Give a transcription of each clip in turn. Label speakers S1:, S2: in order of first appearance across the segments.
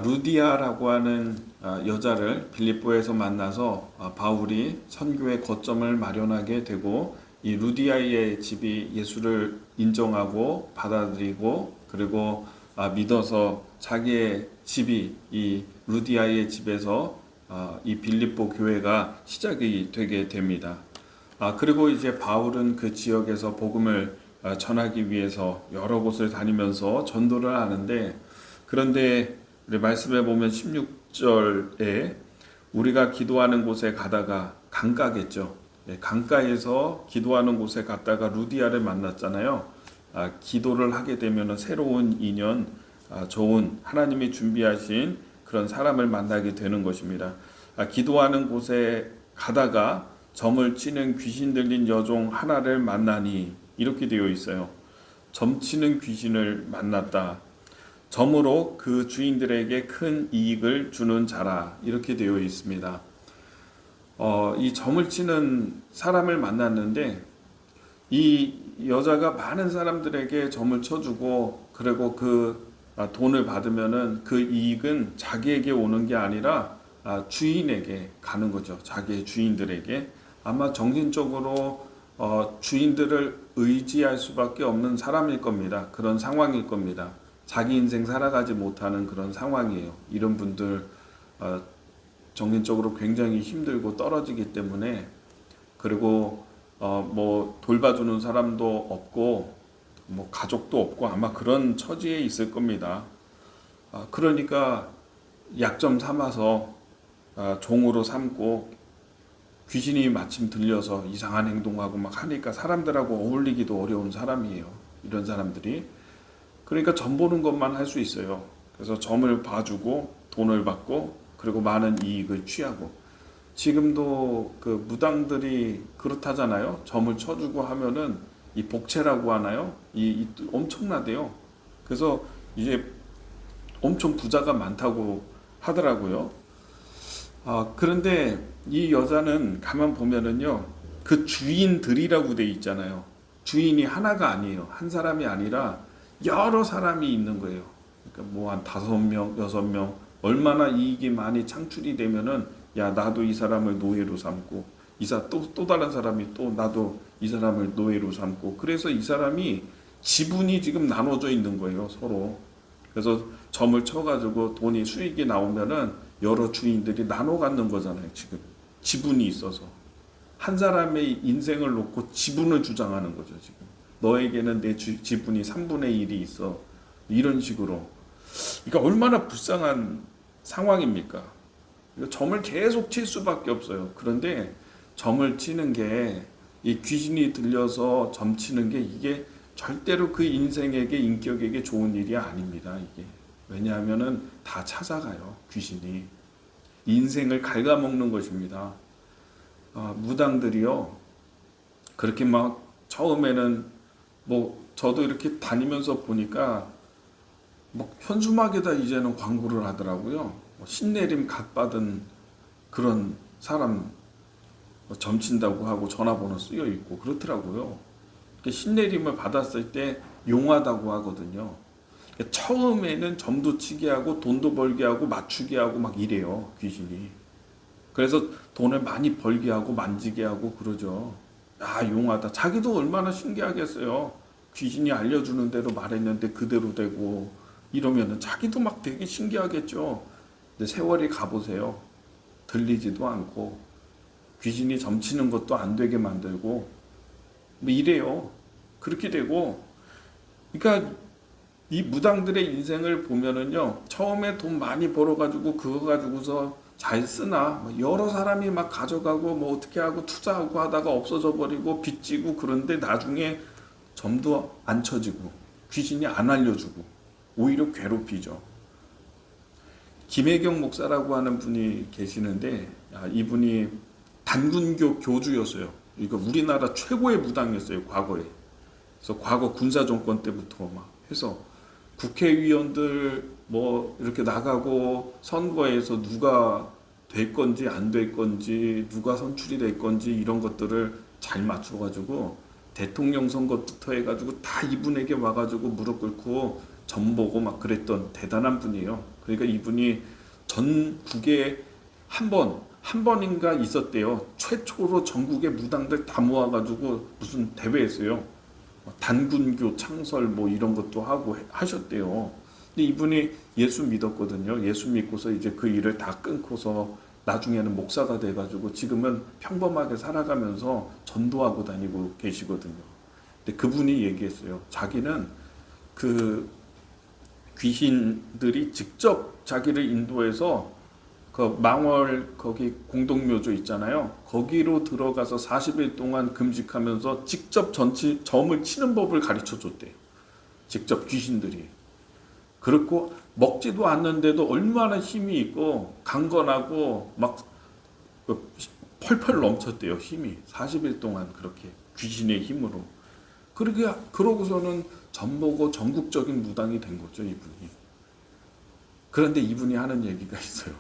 S1: 루디아라고 하는 여자를 빌립보에서 만나서 바울이 선교의 거점을 마련하게 되고, 이 루디아의 집이 예수를 인정하고 받아들이고, 그리고 믿어서 자기의 집이 이 루디아의 집에서 이 빌립보 교회가 시작이 되게 됩니다. 그리고 이제 바울은 그 지역에서 복음을 전하기 위해서 여러 곳을 다니면서 전도를 하는데, 그런데 우리 말씀에 보면 16절에 우리가 기도하는 곳에 가다가 강가겠죠. 강가에서 기도하는 곳에 갔다가 루디아를 만났잖아요. 기도를 하게 되면 새로운 인연, 좋은 하나님이 준비하신 그런 사람을 만나게 되는 것입니다. 기도하는 곳에 가다가 점을 치는 귀신 들린 여종 하나를 만나니, 이렇게 되어 있어요. 점치는 귀신을 만났다. 점으로 그 주인들에게 큰 이익을 주는 자라, 이렇게 되어 있습니다. 이 점을 치는 사람을 만났는데, 이 여자가 많은 사람들에게 점을 쳐주고, 그리고 그 돈을 받으면은 그 이익은 자기에게 오는 게 아니라 주인에게 가는 거죠. 자기의 주인들에게. 아마 정신적으로 주인들을 의지할 수밖에 없는 사람일 겁니다. 그런 상황일 겁니다. 자기 인생 살아가지 못하는 그런 상황이에요. 이런 분들 정신적으로 굉장히 힘들고 떨어지기 때문에, 그리고 뭐 돌봐주는 사람도 없고 뭐 가족도 없고 아마 그런 처지에 있을 겁니다. 그러니까 약점 삼아서 종으로 삼고, 귀신이 마침 들려서 이상한 행동하고 막 하니까 사람들하고 어울리기도 어려운 사람이에요. 이런 사람들이. 그러니까 점 보는 것만 할 수 있어요. 그래서 점을 봐주고 돈을 받고, 그리고 많은 이익을 취하고. 지금도 그 무당들이 그렇다잖아요. 점을 쳐주고 하면은 이 복채라고 하나요? 이 엄청나대요. 그래서 이제 엄청 부자가 많다고 하더라고요. 그런데 이 여자는 가만 보면은요, 그 주인들이라고 돼 있잖아요. 주인이 하나가 아니에요. 한 사람이 아니라 여러 사람이 있는 거예요. 그러니까 뭐 한 5명, 6명, 얼마나 이익이 많이 창출이 되면은, 야, 나도 이 사람을 노예로 삼고, 또 다른 사람이 또 나도 이 사람을 노예로 삼고, 그래서 이 사람이 지분이 지금 나눠져 있는 거예요, 서로. 그래서 점을 쳐가지고 돈이 수익이 나오면은 여러 주인들이 나눠 갖는 거잖아요, 지금. 지분이 있어서. 한 사람의 인생을 놓고 지분을 주장하는 거죠, 지금. 너에게는 내 지분이 3분의 1이 있어. 이런 식으로. 그러니까 얼마나 불쌍한 상황입니까? 점을 계속 칠 수밖에 없어요. 그런데 점을 치는 게, 이 귀신이 들려서 점 치는 게, 이게 절대로 그 인생에게, 인격에게 좋은 일이 아닙니다. 이게. 왜냐하면은 다 찾아가요, 귀신이. 인생을 갉아먹는 것입니다. 무당들이요, 그렇게 막 처음에는 뭐 저도 이렇게 다니면서 보니까 뭐 현수막에다 이제는 광고를 하더라고요. 신내림 각 받은 그런 사람 점친다고 하고 전화번호 쓰여 있고 그렇더라고요. 신내림을 받았을 때 용하다고 하거든요. 처음에는 점도 치게 하고 돈도 벌게 하고 맞추게 하고 막 이래요, 귀신이. 그래서 돈을 많이 벌게 하고 만지게 하고 그러죠. 용하다. 자기도 얼마나 신기하겠어요. 귀신이 알려주는 대로 말했는데 그대로 되고 이러면은 자기도 막 되게 신기하겠죠. 근데 세월이 가보세요. 들리지도 않고 귀신이 점치는 것도 안 되게 만들고 뭐 이래요. 그렇게 되고, 그러니까 이 무당들의 인생을 보면은요, 처음에 돈 많이 벌어가지고 그거 가지고서 잘 쓰나, 여러 사람이 막 가져가고 뭐 어떻게 하고 투자하고 하다가 없어져 버리고 빚지고, 그런데 나중에 점도 안 쳐지고 귀신이 안 알려주고 오히려 괴롭히죠. 김혜경 목사라고 하는 분이 계시는데, 이분이 단군교 교주였어요. 이거 우리나라 최고의 무당이었어요, 과거에. 그래서 과거 군사 정권 때부터 막 해서 국회의원들 뭐 이렇게 나가고 선거에서 누가 될 건지 안 될 건지, 누가 선출이 될 건지, 이런 것들을 잘 맞춰가지고 대통령 선거부터 해가지고 다 이분에게 와가지고 무릎 꿇고 점 보고 막 그랬던 대단한 분이에요. 그러니까 이분이 전국에 한 번인가 있었대요. 최초로 전국의 무당들 다 모아가지고 무슨 대회 했어요. 단군교 창설 뭐 이런 것도 하고 하셨대요. 근데 이분이 예수 믿었거든요. 예수 믿고서 이제 그 일을 다 끊고서 나중에는 목사가 돼가지고 지금은 평범하게 살아가면서 전도하고 다니고 계시거든요. 근데 그분이 얘기했어요. 자기는 그 귀신들이 직접 자기를 인도해서 그 망월 거기 공동묘조 있잖아요. 거기로 들어가서 40일 동안 금식하면서 직접 점을 치는 법을 가르쳐 줬대요. 직접 귀신들이. 그렇고 먹지도 않는데도 얼마나 힘이 있고 강건하고 막 펄펄 넘쳤대요. 힘이 40일 동안 그렇게 귀신의 힘으로. 그러고서는 전보고 전국적인 무당이 된 거죠, 이분이. 그런데 이분이 하는 얘기가 있어요.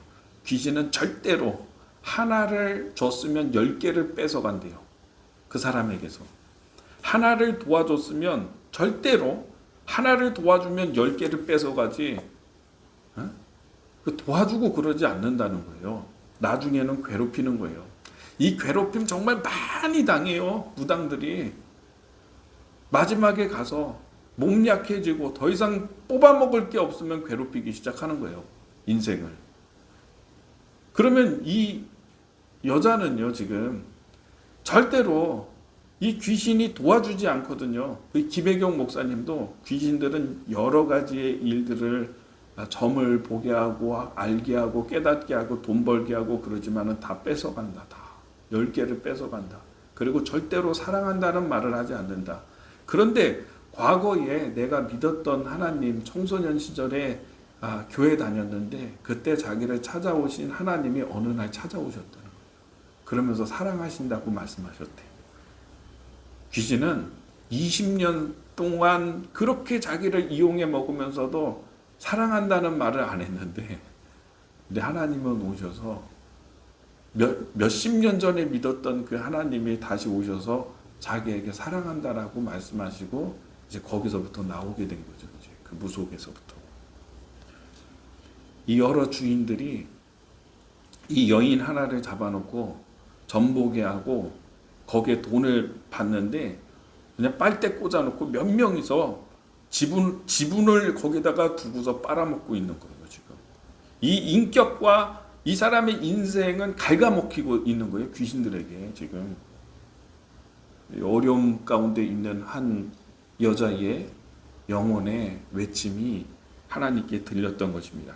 S1: 귀신은 절대로 하나를 줬으면 10개를 뺏어간대요. 그 사람에게서. 하나를 도와줬으면 절대로 하나를 도와주면 10개를 뺏어가지, 도와주고 그러지 않는다는 거예요. 나중에는 괴롭히는 거예요. 이 괴롭힘 정말 많이 당해요. 무당들이. 마지막에 가서 몸 약해지고 더 이상 뽑아먹을 게 없으면 괴롭히기 시작하는 거예요. 인생을. 그러면 이 여자는요, 지금 절대로 이 귀신이 도와주지 않거든요. 김혜경 목사님도 귀신들은 여러 가지의 일들을 점을 보게 하고 알게 하고 깨닫게 하고 돈 벌게 하고 그러지만은 다 뺏어간다. 다 10개를 뺏어간다. 그리고 절대로 사랑한다는 말을 하지 않는다. 그런데 과거에 내가 믿었던 하나님, 청소년 시절에 교회 다녔는데 그때 자기를 찾아오신 하나님이 어느 날 찾아오셨다는 거예요. 그러면서 사랑하신다고 말씀하셨대요. 귀신은 20년 동안 그렇게 자기를 이용해 먹으면서도 사랑한다는 말을 안 했는데, 근데 하나님은 오셔서 몇십 년 전에 믿었던 그 하나님이 다시 오셔서 자기에게 사랑한다라고 말씀하시고 이제 거기서부터 나오게 된 거죠. 이제 그 무속에서부터. 이 여러 주인들이 이 여인 하나를 잡아놓고 전보게 하고 거기에 돈을 받는데 그냥 빨대 꽂아놓고 몇 명이서 지분을 거기다가 두고서 빨아먹고 있는 거예요. 지금 이 인격과 이 사람의 인생은 갉아먹히고 있는 거예요. 귀신들에게. 지금 어려움 가운데 있는 한 여자의 영혼의 외침이 하나님께 들렸던 것입니다.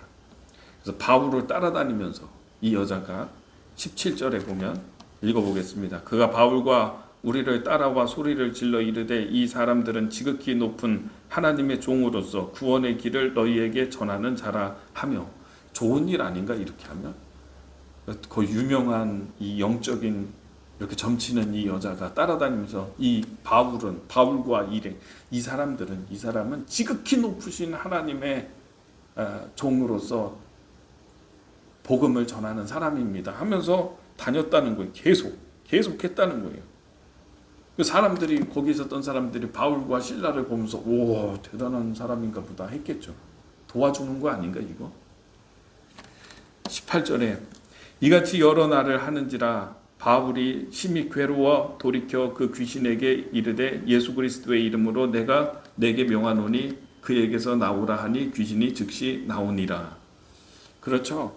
S1: 그래서 바울을 따라다니면서 이 여자가 17절에 보면 읽어보겠습니다. 그가 바울과 우리를 따라와 소리를 질러 이르되 이 사람들은 지극히 높은 하나님의 종으로서 구원의 길을 너희에게 전하는 자라 하며. 좋은 일 아닌가 이렇게 하면? 그 유명한 이 영적인 이렇게 점치는 이 여자가 따라다니면서 이 바울과 일행 이 사람은 지극히 높으신 하나님의 종으로서 복음을 전하는 사람입니다 하면서 다녔다는 거예요. 계속 했다는 거예요. 그 사람들이 거기 있었던 사람들이 바울과 실라를 보면서 오 대단한 사람인가 보다 했겠죠. 도와주는 거 아닌가 이거? 18절에 이같이 여러 날을 하는지라 바울이 심히 괴로워 돌이켜 그 귀신에게 이르되 예수 그리스도의 이름으로 내가 내게 명하노니 그에게서 나오라 하니 귀신이 즉시 나오니라. 그렇죠.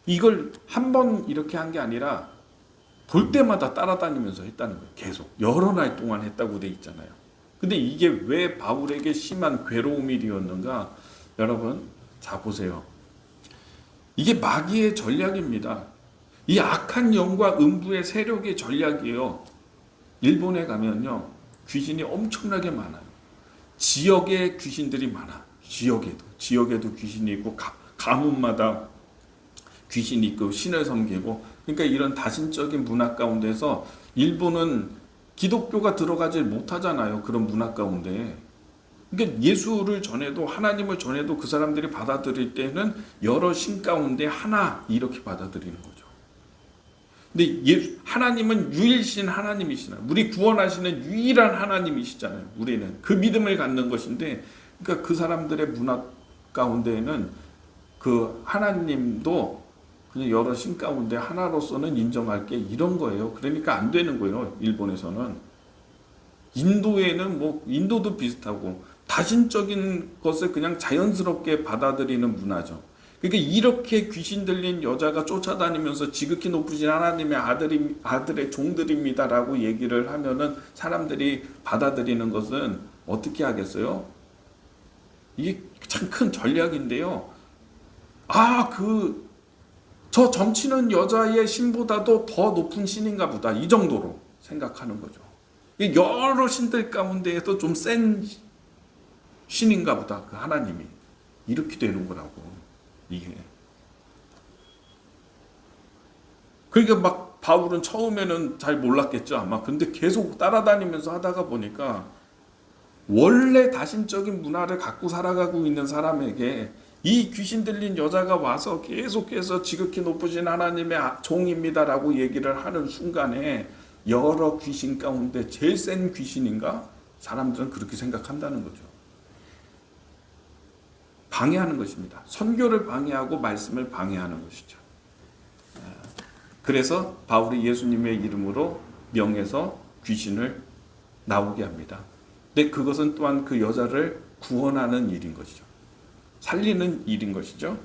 S1: 이걸 한 번 이렇게 한 게 아니라 볼 때마다 따라다니면서 했다는 거예요. 계속 여러 날 동안 했다고 돼 있잖아요. 근데 이게 왜 바울에게 심한 괴로움이 되었는가? 여러분 자 보세요. 이게 마귀의 전략입니다. 이 악한 영과 음부의 세력의 전략이에요. 일본에 가면요 귀신이 엄청나게 많아요. 지역에 귀신들이 많아. 지역에도 귀신이 있고 가문마다 귀신이 있고 신을 섬기고. 그러니까 이런 다신적인 문화 가운데서 일본은 기독교가 들어가지 못하잖아요. 그런 문화 가운데. 그러니까 예수를 전해도 하나님을 전해도 그 사람들이 받아들일 때는 여러 신 가운데 하나 이렇게 받아들이는 거죠. 근데 하나님은 유일신 하나님이시나 우리 구원하시는 유일한 하나님이시잖아요. 우리는 그 믿음을 갖는 것인데, 그러니까 그 사람들의 문화 가운데에는 그 하나님도 그냥 여러 신 가운데 하나로서는 인정할 게 이런 거예요. 그러니까 안 되는 거예요. 일본에서는. 인도에는 뭐 인도도 비슷하고 다신적인 것을 그냥 자연스럽게 받아들이는 문화죠. 그러니까 이렇게 귀신 들린 여자가 쫓아다니면서 지극히 높으신 하나님의 아들의 종들입니다라고 얘기를 하면은 사람들이 받아들이는 것은 어떻게 하겠어요? 이게 참 큰 전략인데요. 저 점치는 여자의 신보다도 더 높은 신인가 보다. 이 정도로 생각하는 거죠. 여러 신들 가운데에서 좀 센 신인가 보다. 그 하나님이. 이렇게 되는 거라고. 이게. 그러니까 막 바울은 처음에는 잘 몰랐겠죠. 아마. 근데 계속 따라다니면서 하다가 보니까 원래 다신적인 문화를 갖고 살아가고 있는 사람에게 이 귀신 들린 여자가 와서 계속해서 지극히 높으신 하나님의 종입니다라고 얘기를 하는 순간에 여러 귀신 가운데 제일 센 귀신인가? 사람들은 그렇게 생각한다는 거죠. 방해하는 것입니다. 선교를 방해하고 말씀을 방해하는 것이죠. 그래서 바울이 예수님의 이름으로 명해서 귀신을 나오게 합니다. 근데 그것은 또한 그 여자를 구원하는 일인 것이죠. 살리는 일인 것이죠.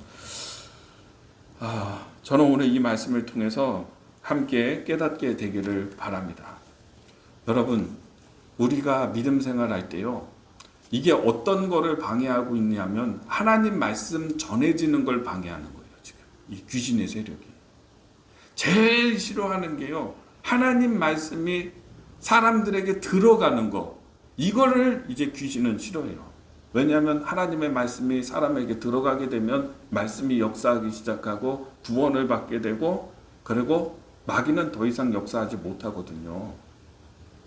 S1: 저는 오늘 이 말씀을 통해서 함께 깨닫게 되기를 바랍니다. 여러분, 우리가 믿음 생활할 때요, 이게 어떤 거를 방해하고 있냐면 하나님 말씀 전해지는 걸 방해하는 거예요. 지금 이 귀신의 세력이 제일 싫어하는 게요, 하나님 말씀이 사람들에게 들어가는 거, 이거를 이제 귀신은 싫어해요. 왜냐하면 하나님의 말씀이 사람에게 들어가게 되면 말씀이 역사하기 시작하고 구원을 받게 되고, 그리고 마귀는 더 이상 역사하지 못하거든요.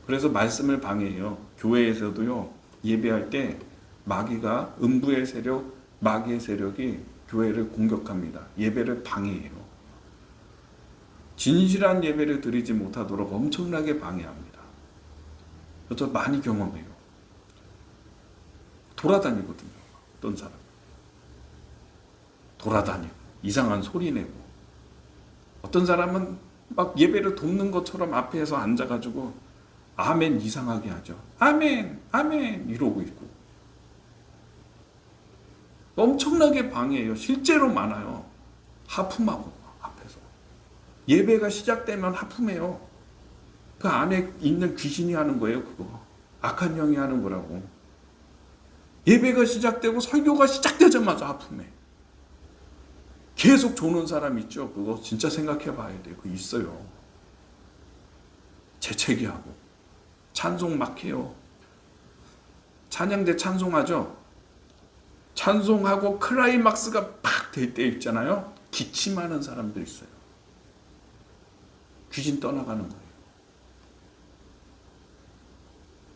S1: 그래서 말씀을 방해해요. 교회에서도요, 예배할 때 마귀가, 음부의 세력, 마귀의 세력이 교회를 공격합니다. 예배를 방해해요. 진실한 예배를 드리지 못하도록 엄청나게 방해합니다. 저 많이 경험해요. 돌아다니거든요. 어떤 사람 돌아다니고 이상한 소리 내고, 어떤 사람은 막 예배를 돕는 것처럼 앞에서 앉아가지고 아멘 이상하게 하죠. 아멘 아멘 이러고 있고 엄청나게 방해해요. 실제로 많아요. 하품하고 앞에서 예배가 시작되면 하품해요. 그 안에 있는 귀신이 하는 거예요. 그거 악한 영이 하는 거라고. 예배가 시작되고 설교가 시작되자마자 하품해. 계속 조는 사람 있죠. 그거 진짜 생각해 봐야 돼요. 그거 있어요. 재채기하고 찬송 막 해요. 찬양대 찬송하죠. 찬송하고 클라이막스가 팍 될 때 있잖아요. 기침하는 사람들 있어요. 귀신 떠나가는 거예요.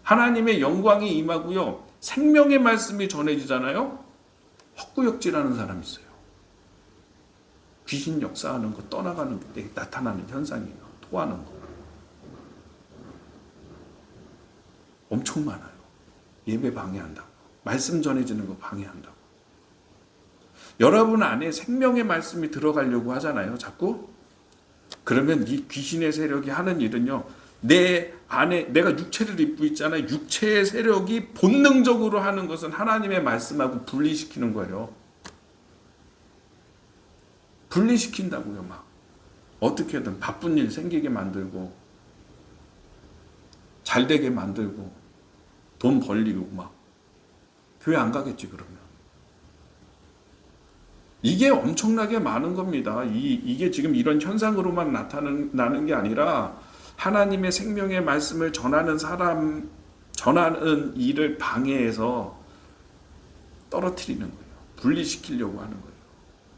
S1: 하나님의 영광이 임하고요, 생명의 말씀이 전해지잖아요. 헛구역질하는 사람이 있어요. 귀신 역사하는 거, 떠나가는 때 나타나는 현상이에요. 토하는 거 엄청 많아요. 예배 방해한다고, 말씀 전해지는 거 방해한다고. 여러분 안에 생명의 말씀이 들어가려고 하잖아요, 자꾸. 그러면 이 귀신의 세력이 하는 일은요, 내 안에 내가 육체를 입고 있잖아요. 육체의 세력이 본능적으로 하는 것은 하나님의 말씀하고 분리시키는 거예요. 분리시킨다고요. 막 어떻게든 바쁜 일 생기게 만들고, 잘 되게 만들고, 돈 벌리고, 막 교회 안 가겠지 그러면. 이게 엄청나게 많은 겁니다. 이게 지금 이런 현상으로만 나타나는 게 아니라 하나님의 생명의 말씀을 전하는 사람, 전하는 일을 방해해서 떨어뜨리는 거예요. 분리시키려고 하는 거예요.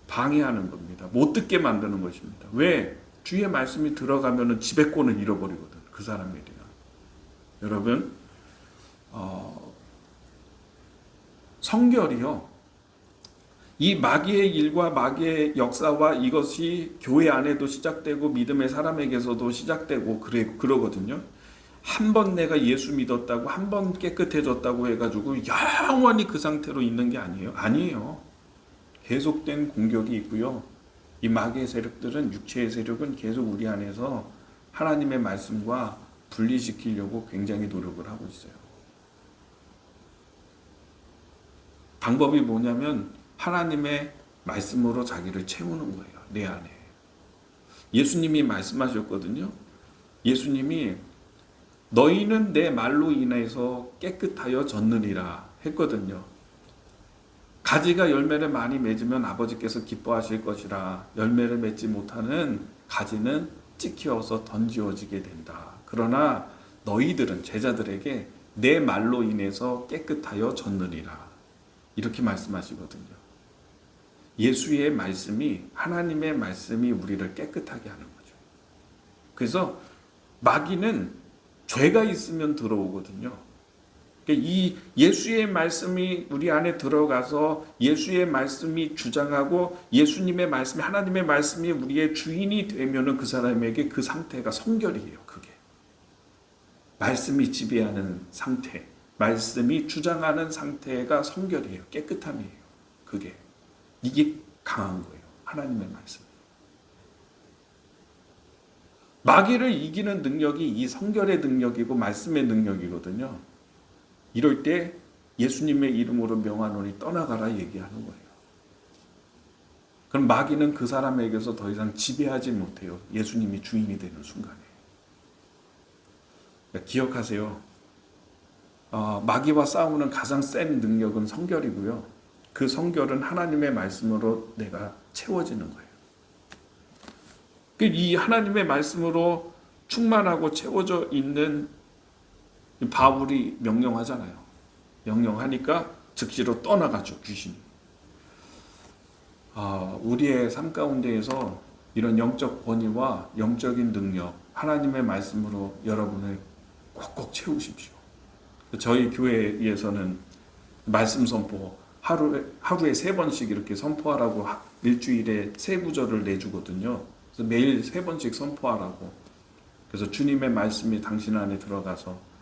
S1: 방해하는 겁니다. 못 듣게 만드는 것입니다. 왜? 주의 말씀이 들어가면 지배권을 잃어버리거든, 그 사람에 대한. 여러분, 성결이요, 이 마귀의 일과 마귀의 역사와 이것이 교회 안에도 시작되고 믿음의 사람에게서도 시작되고 그러거든요. 한 번 내가 예수 믿었다고, 한 번 깨끗해졌다고 해가지고 영원히 그 상태로 있는 게 아니에요. 아니에요. 계속된 공격이 있고요. 이 마귀의 세력들은, 육체의 세력은 계속 우리 안에서 하나님의 말씀과 분리시키려고 굉장히 노력을 하고 있어요. 방법이 뭐냐면 하나님의 말씀으로 자기를 채우는 거예요. 내 안에. 예수님이 말씀하셨거든요. 예수님이 너희는 내 말로 인해서 깨끗하여 졌느니라 했거든요. 가지가 열매를 많이 맺으면 아버지께서 기뻐하실 것이라. 열매를 맺지 못하는 가지는 찍혀서 던지어지게 된다. 그러나 너희들은, 제자들에게 내 말로 인해서 깨끗하여 졌느니라. 이렇게 말씀하시거든요. 예수의 말씀이, 하나님의 말씀이 우리를 깨끗하게 하는 거죠. 그래서 마귀는 죄가 있으면 들어오거든요. 이 예수의 말씀이 우리 안에 들어가서 예수의 말씀이 주장하고 예수님의 말씀이, 하나님의 말씀이 우리의 주인이 되면은 그 사람에게 그 상태가 성결이에요. 그게 말씀이 지배하는 상태, 말씀이 주장하는 상태가 성결이에요. 깨끗함이에요. 그게 이게 강한 거예요. 하나님의 말씀. 마귀를 이기는 능력이 이 성결의 능력이고 말씀의 능력이거든요. 이럴 때 예수님의 이름으로 명하노니 떠나가라 얘기하는 거예요. 그럼 마귀는 그 사람에게서 더 이상 지배하지 못해요. 예수님이 주인이 되는 순간에. 기억하세요. 마귀와 싸우는 가장 센 능력은 성결이고요. 그 성결은 하나님의 말씀으로 내가 채워지는 거예요. 이 하나님의 말씀으로 충만하고 채워져 있는 바울이 명령하잖아요. 명령하니까 즉시로 떠나가죠, 귀신이. 우리의 삶 가운데에서 이런 영적 권위와 영적인 능력, 하나님의 말씀으로 여러분을 꼭꼭 채우십시오. 저희 교회에서는 말씀 선포 하루에 3번씩 이렇게 선포하라고 일주일에 3구절을 내주거든요. 그래서 매일 3번씩 선포하라고. 그래서 주님의 말씀이 당신 안에 들어가서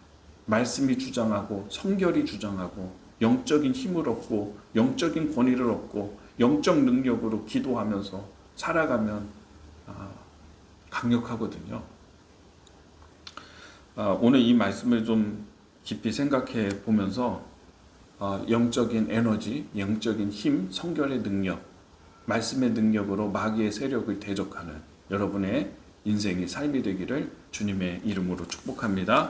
S1: 말씀이 주장하고 성결이 주장하고 영적인 힘을 얻고 영적인 권위를 얻고 영적 능력으로 기도하면서 살아가면 강력하거든요. 오늘 이 말씀을 좀 깊이 생각해 보면서 영적인 에너지, 영적인 힘, 성결의 능력, 말씀의 능력으로 마귀의 세력을 대적하는 여러분의 인생의 삶이 되기를 주님의 이름으로 축복합니다.